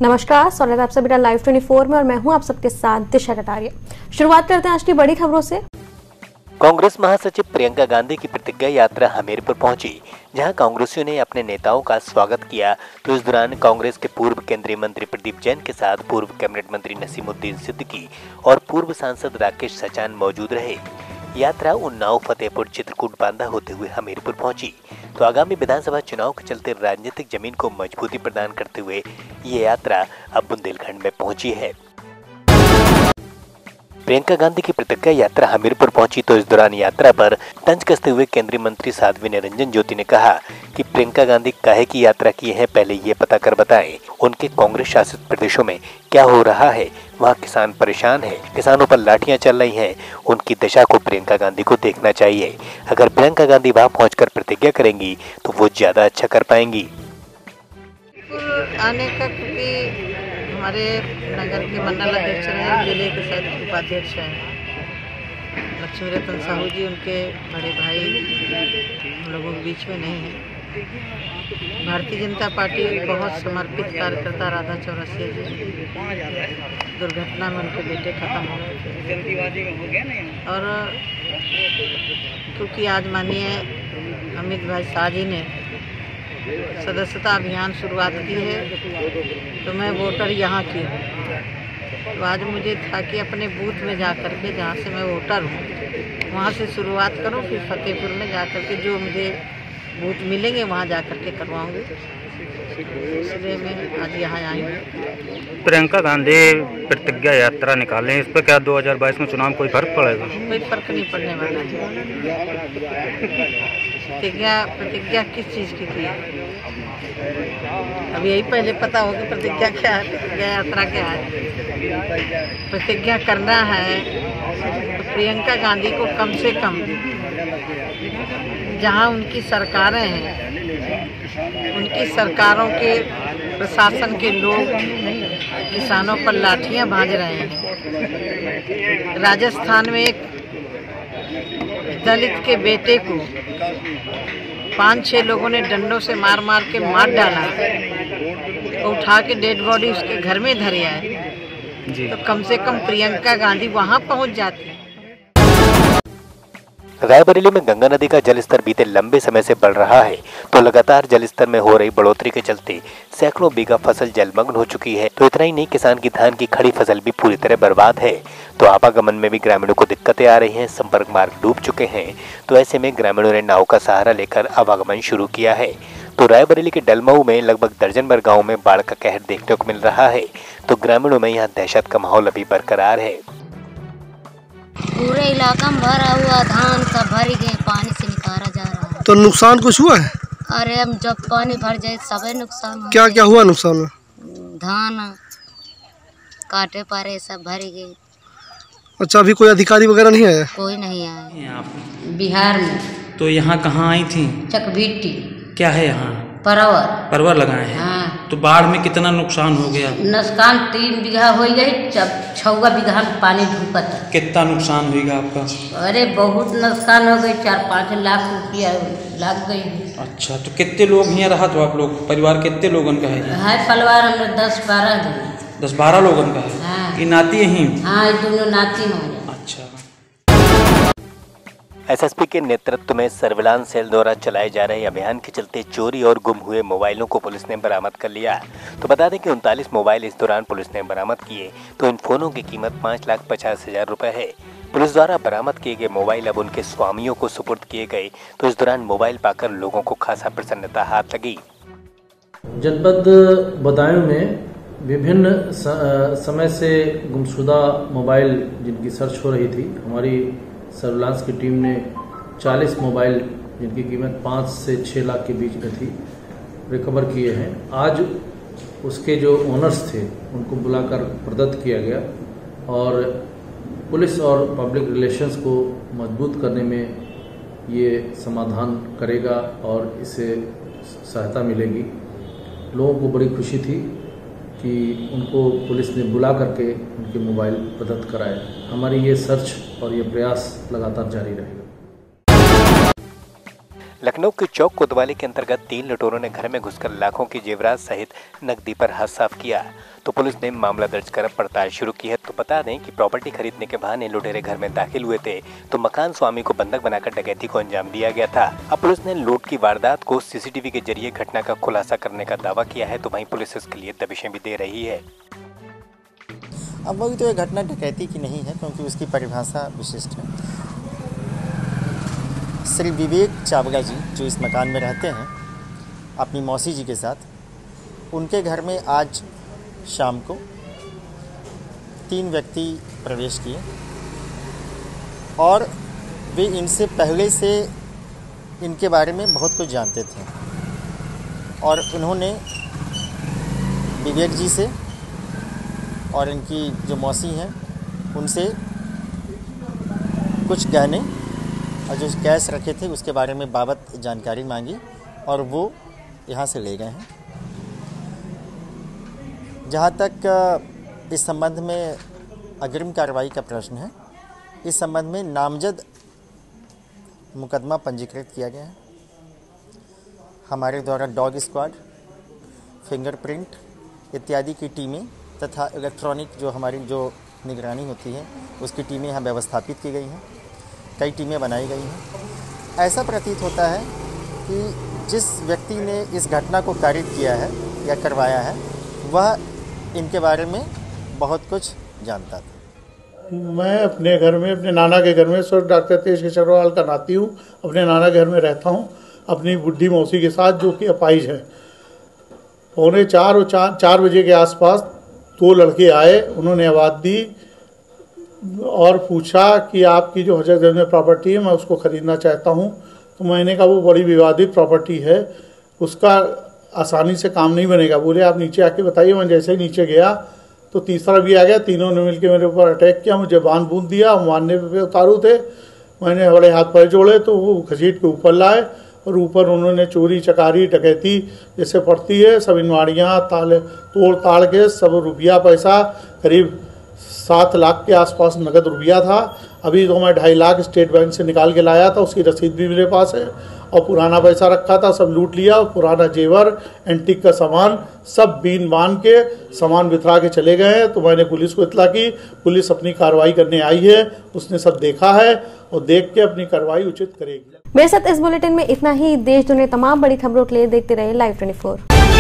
नमस्कार, स्वागत है आप सभी का लाइव 24 में और मैं हूं आप सबके साथ दिशा कटारिया। शुरुआत करते हैं आज की बड़ी खबरों से। कांग्रेस महासचिव प्रियंका गांधी की प्रतिज्ञा यात्रा हमीरपुर पहुंची, जहां कांग्रेसियों ने अपने नेताओं का स्वागत किया। तो इस दौरान कांग्रेस के पूर्व केंद्रीय मंत्री प्रदीप जैन के साथ पूर्व कैबिनेट मंत्री नसीमुद्दीन सिद्दीकी और पूर्व सांसद राकेश सचान मौजूद रहे। यात्रा उन्नाव, फतेहपुर, चित्रकूट, बांदा होते हुए हमीरपुर पहुंची। तो आगामी विधानसभा चुनाव के चलते राजनीतिक जमीन को मजबूती प्रदान करते हुए ये यात्रा अब बुंदेलखंड में पहुंची है। प्रियंका गांधी की प्रतिज्ञा यात्रा हमीरपुर पहुंची तो इस दौरान यात्रा पर तंज कसते हुए केंद्रीय मंत्री साध्वी निरंजन ज्योति ने कहा कि प्रियंका गांधी काहे की यात्रा की है, पहले ये पता कर बताएं उनके कांग्रेस शासित प्रदेशों में क्या हो रहा है। वहाँ किसान परेशान है, किसानों पर लाठियां चल रही हैं, उनकी दशा को प्रियंका गांधी को देखना चाहिए। अगर प्रियंका गांधी वहाँ पहुंचकर प्रतिज्ञा करेंगी तो वो ज्यादा अच्छा कर पाएंगी। आने का क्योंकि हमारे नगर के मंडल अध्यक्ष हैं, जिले के शायद उपाध्यक्ष हैं लक्ष्मी रतन साहू जी, उनके बड़े भाई हम लोगों के बीच में नहीं है। भारतीय जनता पार्टी बहुत समर्पित कार्यकर्ता राधा चौरसिया जी, दुर्घटना में उनके बेटे खत्म हो गए और क्योंकि आज माननीय अमित भाई शाह जी ने सदस्यता अभियान शुरुआत की है तो मैं वोटर यहाँ की हूँ। तो आज मुझे था कि अपने बूथ में जा कर के, जहाँ से मैं वोटर हूँ वहाँ से शुरुआत करूँ, फिर फतेहपुर में जा कर के जो मुझे बूथ मिलेंगे वहाँ जा कर के करवाऊँगी। इसलिए मैं आज यहाँ आई हूँ। प्रियंका गांधी प्रतिज्ञा यात्रा निकालें, इस पर क्या 2022 में चुनाव कोई फर्क पड़ेगा? कोई फर्क नहीं पड़ने वाला है। प्रतिज्ञा किस चीज़ की है अब यही पहले पता हो कि प्रतिज्ञा क्या है, प्रतिज्ञा यात्रा क्या है। प्रतिज्ञा करना है तो प्रियंका गांधी को कम से कम जहां उनकी सरकारें हैं, उनकी सरकारों के प्रशासन के लोग किसानों पर लाठियां भांज रहे हैं। राजस्थान में एक दलित के बेटे को 5-6 लोगों ने डंडों से मार मार के मार डाला, तो उठा के डेड बॉडी उसके घर में धरी है। तो कम से कम प्रियंका गांधी वहां पहुंच जाती है। रायबरेली में गंगा नदी का जलस्तर बीते लंबे समय से बढ़ रहा है, तो लगातार जलस्तर में हो रही बढ़ोतरी के चलते सैकड़ों बीघा फसल जलमग्न हो चुकी है। तो इतना ही नहीं, किसान की धान की खड़ी फसल भी पूरी तरह बर्बाद है। तो आवागमन में भी ग्रामीणों को दिक्कतें आ रही हैं, संपर्क मार्ग डूब चुके हैं। तो ऐसे में ग्रामीणों ने नाव का सहारा लेकर आवागमन शुरू किया है। तो रायबरेली के डलमऊ में लगभग दर्जन भर गाँव में बाढ़ का कहर देखने को मिल रहा है। तो ग्रामीणों में यहाँ दहशत का माहौल अभी बरकरार है। पूरे इलाका में भरा हुआ धान सब भर गए, पानी से निकाला जा रहा है। तो नुकसान कुछ हुआ है? अरे अब जब पानी भर जाए सबे नुकसान हो। क्या क्या हुआ नुकसान में? धान काटे पारे सब भर गए। अच्छा, अभी कोई अधिकारी वगैरह नहीं आया? कोई नहीं आया। यहाँ बिहार में। तो यहाँ कहाँ आई थी? चकबीटी। क्या है यहाँ? परवर लगाए हैं। हाँ। तो बाढ़ में कितना नुकसान हो गया? नुकसान 3 बीघा हो गई, जब 6 बीघा में पानी ढूकत। कितना नुकसान होगा आपका? अरे बहुत नुकसान हो गई, 4-5 लाख रुपया लग गई। अच्छा, तो कितने लोग यहाँ रहा? तो आप लोग परिवार कितने लोगों का है? परिवार हम लोग 10-12 10-12 लोगों का है। हाँ। ये नाती यहीं? हाँ, ये दोनों नाती हैं। अच्छा। एसएसपी के नेतृत्व में सर्विलांस सेल द्वारा चलाए जा रहे अभियान के चलते चोरी और गुम हुए मोबाइलों को पुलिस ने बरामद कर लिया। तो बता दें कि 39 मोबाइल इस दौरान पुलिस ने बरामद किए। तो इन फोनों की कीमत 5,50,000 रुपए है। पुलिस द्वारा बरामद किए गए मोबाइल अब उनके स्वामियों को सुपुर्द किए गए। तो इस दौरान मोबाइल पाकर लोगों को खासा प्रसन्नता हाथ लगी। जनपद बदायूं में विभिन्न समय से गुमशुदा मोबाइल जिनकी सर्च हो रही थी, हमारी सर्विलांस की टीम ने 40 मोबाइल जिनकी कीमत 5 से 6 लाख के बीच में थी रिकवर किए हैं। आज उसके जो ओनर्स थे उनको बुलाकर प्रदत्त किया गया और पुलिस और पब्लिक रिलेशंस को मजबूत करने में ये समाधान करेगा और इससे सहायता मिलेगी। लोगों को बड़ी खुशी थी कि उनको पुलिस ने बुला करके उनके मोबाइल प्रदत्त कराए। हमारी ये सर्च और ये प्रयास लगातार जारी रहेगा। लखनऊ के चौक कोतवाली के अंतर्गत 3 लुटेरों ने घर में घुसकर लाखों की जेवरात सहित नकदी पर हाथ साफ किया। तो पुलिस ने मामला दर्ज कर पड़ताल शुरू की है। तो बता दें कि प्रॉपर्टी खरीदने के बहाने लुटेरे घर में दाखिल हुए थे, तो मकान स्वामी को बंधक बनाकर डकैती को अंजाम दिया गया था। अब पुलिस ने लूट की वारदात को सीसीटीवी के जरिए घटना का खुलासा करने का दावा किया है। तो वहीं पुलिस इसके लिए दबिशें भी दे रही है। अब वही तो ये घटना डकैती की नहीं है, क्योंकि उसकी परिभाषा विशिष्ट है। श्री विवेक चावला जी जो इस मकान में रहते हैं अपनी मौसी जी के साथ, उनके घर में आज शाम को 3 व्यक्ति प्रवेश किए और वे इनसे पहले से इनके बारे में बहुत कुछ जानते थे और उन्होंने विवेक जी से और इनकी जो मौसी हैं उनसे कुछ गहने और जो कैश रखे थे उसके बारे में बाबत जानकारी मांगी और वो यहाँ से ले गए हैं। जहाँ तक इस संबंध में अग्रिम कार्रवाई का प्रश्न है, इस संबंध में नामजद मुकदमा पंजीकृत किया गया है। हमारे द्वारा डॉग स्क्वाड, फिंगरप्रिंट इत्यादि की टीमें तथा इलेक्ट्रॉनिक जो हमारी जो निगरानी होती है उसकी टीमें यहाँ व्यवस्थापित की गई हैं। कई टीमें बनाई गई हैं। ऐसा प्रतीत होता है कि जिस व्यक्ति ने इस घटना को कारित किया है या करवाया है वह इनके बारे में बहुत कुछ जानता था। मैं अपने घर में, अपने नाना के घर में, स्वर्गीय डॉक्टर तेज किशोरवाल का नाती हूँ। अपने नाना के घर में रहता हूँ अपनी बुढ़ी मौसी के साथ, जो कि अपाहिज है। 3:45 और 4 बजे के आसपास 2 लड़के आए। उन्होंने आवाज़ दी और पूछा कि आपकी जो हजरतगंज में प्रॉपर्टी है मैं उसको ख़रीदना चाहता हूँ। तो मैंने कहा वो बड़ी विवादित प्रॉपर्टी है, उसका आसानी से काम नहीं बनेगा। बोले आप नीचे आके बताइए। मैं जैसे ही नीचे गया तो तीसरा भी आ गया। तीनों ने मिलकर मेरे ऊपर अटैक किया, मुझे बांध बूंद दिया। मारने पे उतारू थे। मैंने बड़े हाथ पैर जोड़े तो वो घसीट के ऊपर लाए और ऊपर उन्होंने चोरी चकारी डकैती जैसे पड़ती है सब इनवाड़ियाँ तोड़ ताड़ के सब रुपया पैसा करीब 7 लाख के आसपास नगद रुपया था। अभी तो मैं 2.5 लाख स्टेट बैंक से निकाल के लाया था, उसकी रसीद भी मेरे पास है। और पुराना पैसा रखा था सब लूट लिया। पुराना जेवर, एंटीक का सामान सब बीन बान के सामान बिथरा के चले गए हैं। तो मैंने पुलिस को इत्तला की। पुलिस अपनी कार्रवाई करने आई है, उसने सब देखा है और देख के अपनी कार्रवाई उचित करेगी। मेरे साथ इस बुलेटिन में इतना ही। देश दुनिया तमाम बड़ी खबरों के लिए देखते रहे Live 24।